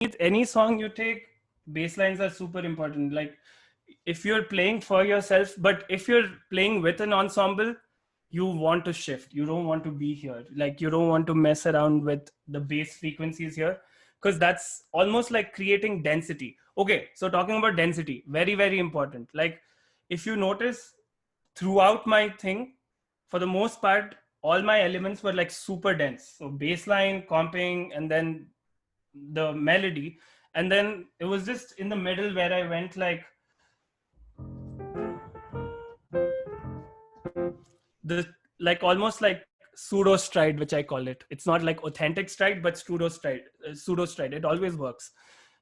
any song you take, bass lines are super important. Like if you're playing for yourself, but if you're playing with an ensemble, you want to shift. You don't want to be here. Like you don't want to mess around with the bass frequencies here, because that's almost like creating density. Okay, so talking about density, very, very important. Like if you notice throughout my thing, for the most part, all my elements were like super dense. So bassline, comping, and then the melody. And then it was just in the middle where I went like the like almost like pseudo stride, which I call it. It's not like authentic stride, but pseudo stride. Pseudo stride. It always works,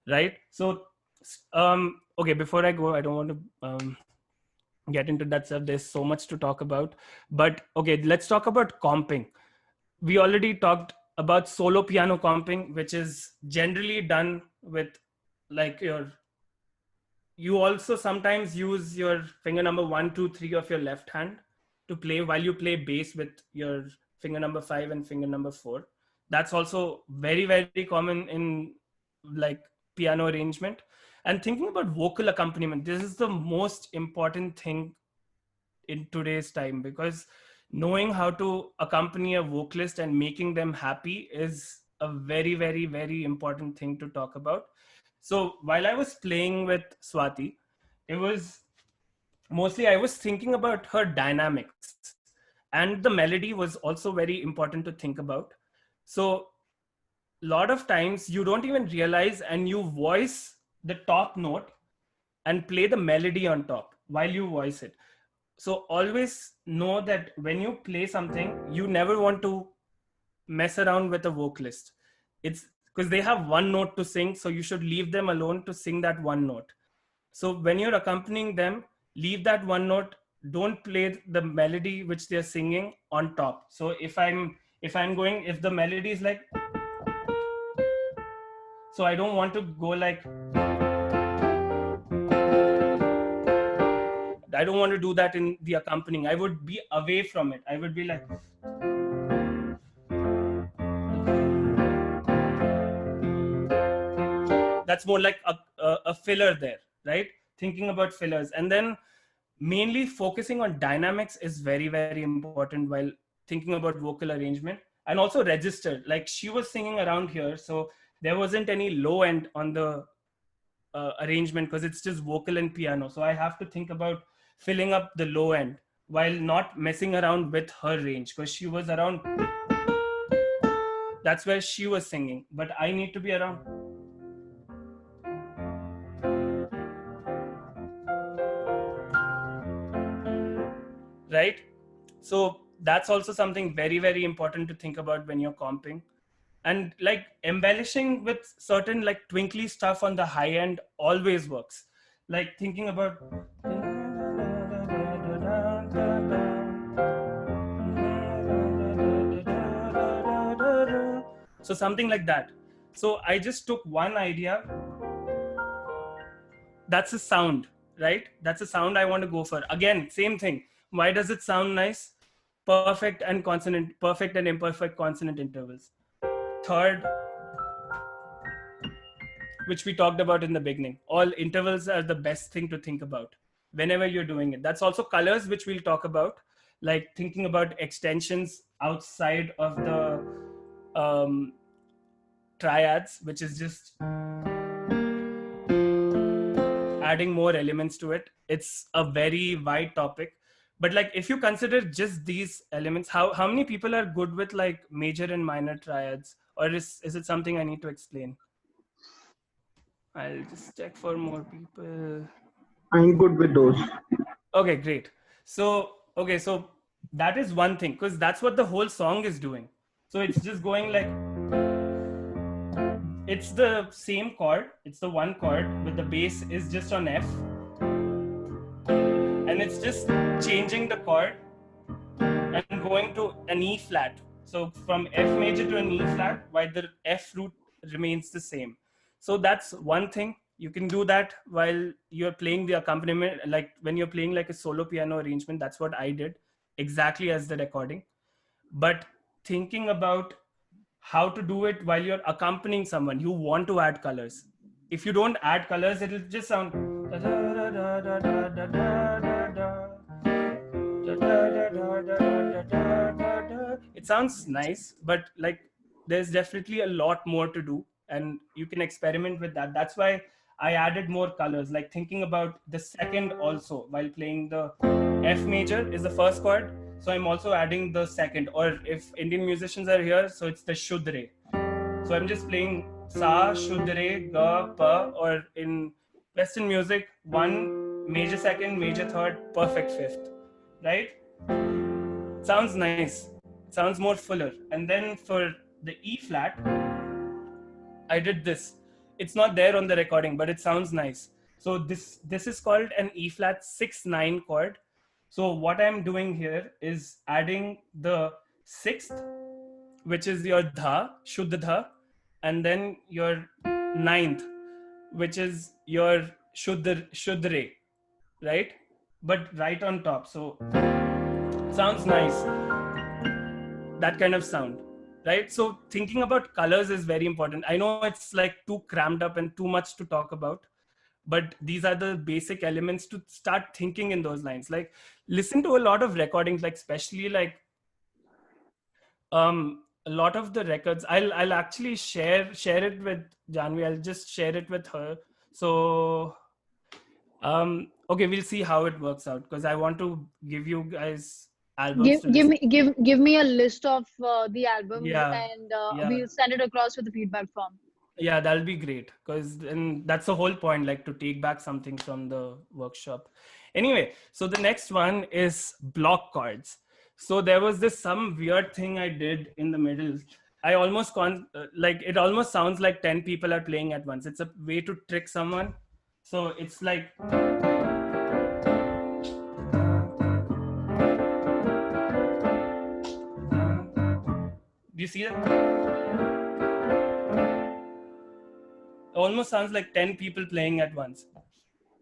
right? So, okay. Before I go, I don't want to get into that stuff. There's so much to talk about. But okay, let's talk about comping. We already talked about solo piano comping, which is generally done with like you also sometimes use your finger number 1, 2, 3 of your left hand to play while you play bass with your finger number 5 and finger number 4. That's also very, very common in like piano arrangement. And thinking about vocal accompaniment, this is the most important thing in today's time, because knowing how to accompany a vocalist and making them happy is a very, very, very important thing to talk about. So while I was playing with Swati, it was mostly I was thinking about her dynamics, and the melody was also very important to think about. So a lot of times you don't even realize, and you voice the top note and play the melody on top while you voice it. So always know that when you play something, you never want to mess around with a vocalist. It's because they have one note to sing, so you should leave them alone to sing that one note. So when you're accompanying them, leave that one note. Don't play the melody which they're singing on top. So if the melody is like, so I don't want to go like, I don't want to do that in the accompanying. I would be away from it. I would be like, that's more like a filler there, right? Thinking about fillers. And then mainly focusing on dynamics is very, very important while thinking about vocal arrangement. And also register. Like she was singing around here, so there wasn't any low end on the arrangement because it's just vocal and piano. So I have to think about filling up the low end while not messing around with her range, because she was around, that's where she was singing, but I need to be around. Right? So that's also something very, very important to think about when you're comping. And like embellishing with certain like twinkly stuff on the high end always works. Like thinking about, so something like that. So I just took one idea. That's a sound, right? That's a sound I want to go for. Again, same thing. Why does it sound nice? Perfect and consonant, perfect and imperfect consonant intervals. Third, which we talked about in the beginning, all intervals are the best thing to think about whenever you're doing it. That's also colors, which we'll talk about, like thinking about extensions outside of the triads, which is just adding more elements to it. It's a very wide topic, but like if you consider just these elements, how many people are good with like major and minor triads, or is it something I need to explain? I'll just check for more people. I'm good with those. Okay, great. So okay, so that is one thing, because that's what the whole song is doing. So it's just going like, it's the same chord, it's the one chord, but the bass is just on F, and it's just changing the chord and going to an E flat. So from F major to an E flat, while the F root remains the same. So that's one thing. You can do that while you're playing the accompaniment, like when you're playing like a solo piano arrangement. That's what I did exactly as the recording. But thinking about how to do it while you're accompanying someone. You want to add colors. If you don't add colors, it'll just sound. It sounds nice, but like there's definitely a lot more to do, and you can experiment with that. That's why I added more colors, like thinking about the second also while playing the F major is the first chord. So I'm also adding the second, or if Indian musicians are here, so it's the Shuddh Re. So I'm just playing Sa, Shuddh Re, Ga, Pa, or in Western music, one major second, major third, perfect fifth, right? Sounds nice. It sounds more fuller. And then for the E flat, I did this. It's not there on the recording, but it sounds nice. So this is called an E flat 6/9 chord. So what I'm doing here is adding the sixth, which is your dha, shuddha dha, and then your ninth, which is your shuddha re, right? But right on top. So sounds nice. That kind of sound, right? So thinking about colors is very important. I know it's like too crammed up and too much to talk about, but these are the basic elements to start thinking in those lines. Like listen to a lot of recordings, like especially like a lot of the records. I'll actually share it with Janvi. I'll just share it with her. So okay, we'll see how it works out, because I want to give you guys albums Give to listen. give me a list of the albums, Yeah, and yeah, we'll send it across with the feedback form. yeah, that'll be great, because then that's the whole point, like to take back something from the workshop. Anyway, so the next one is block chords. So there was this some weird thing I did in the middle. I almost like it almost sounds like 10 people are playing at once. It's a way to trick someone. So it's like, do you see that? Almost sounds like 10 people playing at once,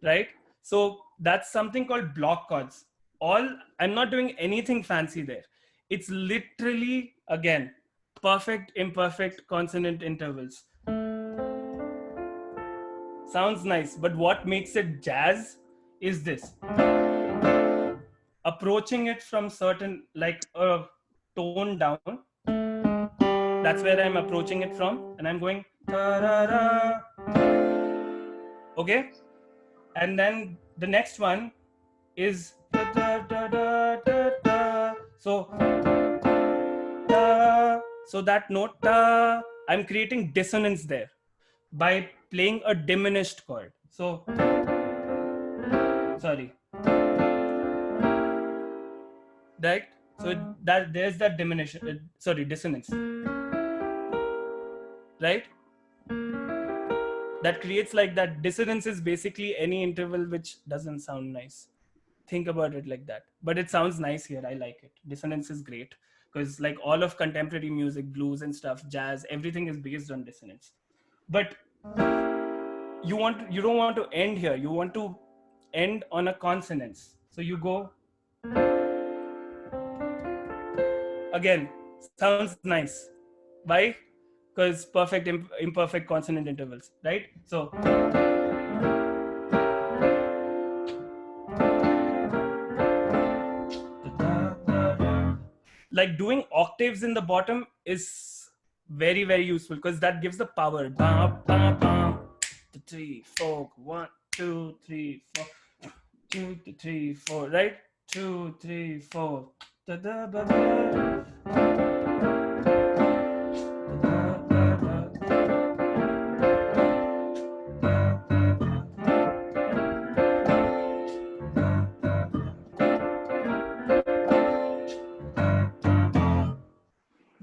right? So that's something called block chords. All, I'm not doing anything fancy there. It's literally, again, perfect, imperfect consonant intervals. Sounds nice, but what makes it jazz is this. Approaching it from certain, like a tone down. That's where I'm approaching it from, and I'm going, ta-ra-ra. Okay? And then the next one is da, da, da, da, da. So da, so that note da, I'm creating dissonance there by playing a diminished chord. So sorry, right? So that there's that diminution, dissonance, right? That creates like that. Dissonance is basically any interval which doesn't sound nice. Think about it like that, but it sounds nice here. I like it. Dissonance is great, because like all of contemporary music, blues and stuff, jazz, everything is based on dissonance. But you don't want to end here. You want to end on a consonance. So you go again. Sounds nice. Why? Because perfect imperfect consonant intervals, right? So like doing octaves in the bottom is very, very useful, because that gives the power. Ba, ba, ba, 3, 4, 1, 2, 3, 4, 2, 3, 4, right? 2, 3, 4. Da, da, ba, ba.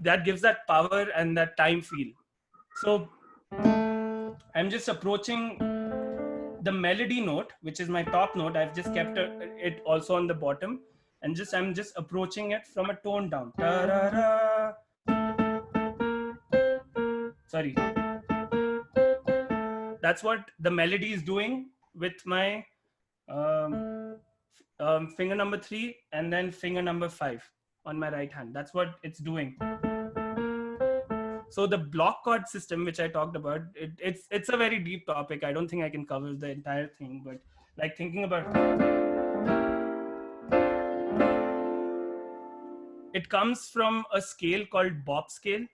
That gives that power and that time feel. So I'm just approaching the melody note, which is my top note. I've just kept it also on the bottom, and I'm just approaching it from a tone down. Ta-ra-ra. Sorry. That's what the melody is doing with my finger number 3 and then finger number 5 on my right hand. That's what it's doing. So the block chord system, which I talked about, it's a very deep topic. I don't think I can cover the entire thing, but like thinking about it comes from a scale called bop scale.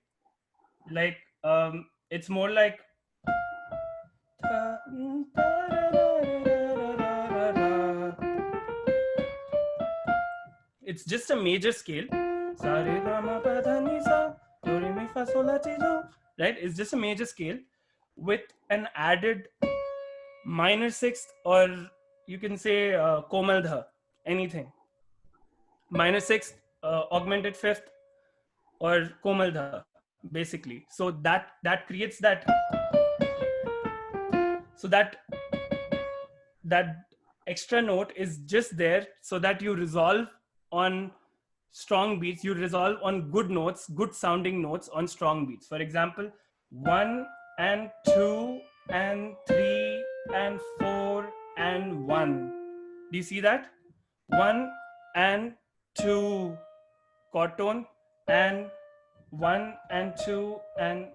Like it's more like it's just a major scale. Right? It's just a major scale with an added minor sixth, or you can say komal dha, anything. Minor sixth, augmented fifth, or komal dha, basically. So that creates that. So that extra note is just there so that you resolve on strong beats, you resolve on good notes, good sounding notes on strong beats. For example, 1 and 2 and 3 and 4 and 1. Do you see that? 1 and 2 chord tone, and 1 and 2 and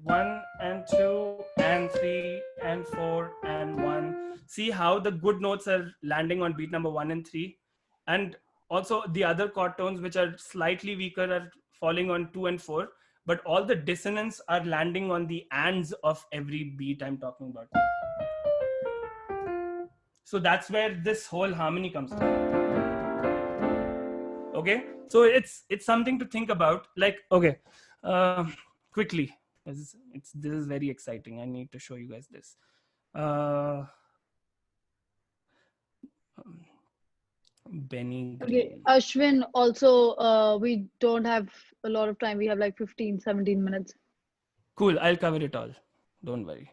1 and 2 and 3 and 4 and 1. See how the good notes are landing on beat number 1 and 3, and also the other chord tones which are slightly weaker are falling on 2 and 4, but all the dissonance are landing on the ands of every beat I'm talking about. So that's where this whole harmony comes from. Okay, so it's something to think about. Like, okay, quickly, this is very exciting. I need to show you guys this. Benny Green. Okay, Ashwin, also, we don't have a lot of time. We have like 15, 17 minutes. Cool, I'll cover it all. Don't worry.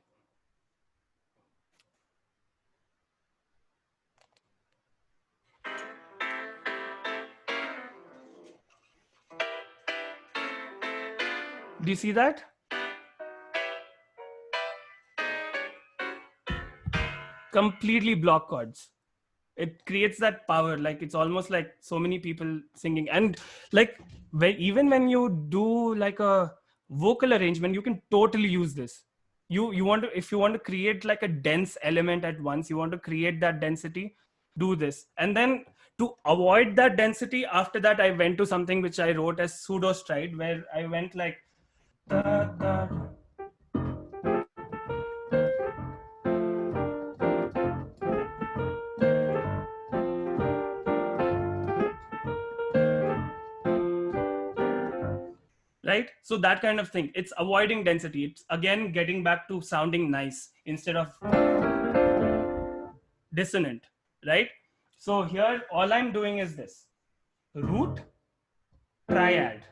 Do you see that? Completely block chords. It creates that power. Like it's almost like so many people singing. And like even when you do like a vocal arrangement, you can totally use this. You want to, if you want to create like a dense element at once, you want to create that density, do this. And then to avoid that density, after that I went to something which I wrote as pseudo stride, where I went like da, da. Right? So that kind of thing. It's avoiding density. It's again getting back to sounding nice instead of dissonant, right? So here all I'm doing is this. Root, triad,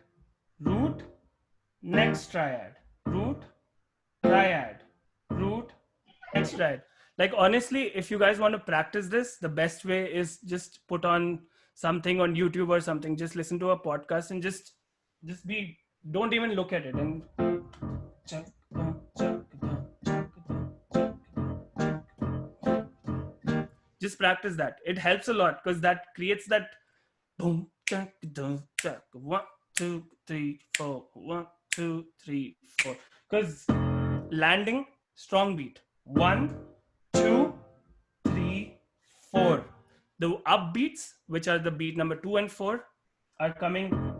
root, next triad, root, triad, root, next triad. Like honestly, if you guys want to practice this, the best way is just put on something on YouTube or something. Just listen to a podcast and just be, don't even look at it, and just practice that. It helps a lot because that creates that boom, 1, 2, 3, 4, 1, 2, 3, 4. Because landing strong beat 1, 2, 3, 4. The upbeats, which are the beat number 2 and 4, are coming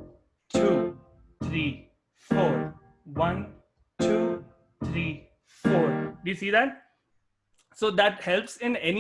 2, 3, 4. 1, 2, 3, 4. Do you see that? So that helps in any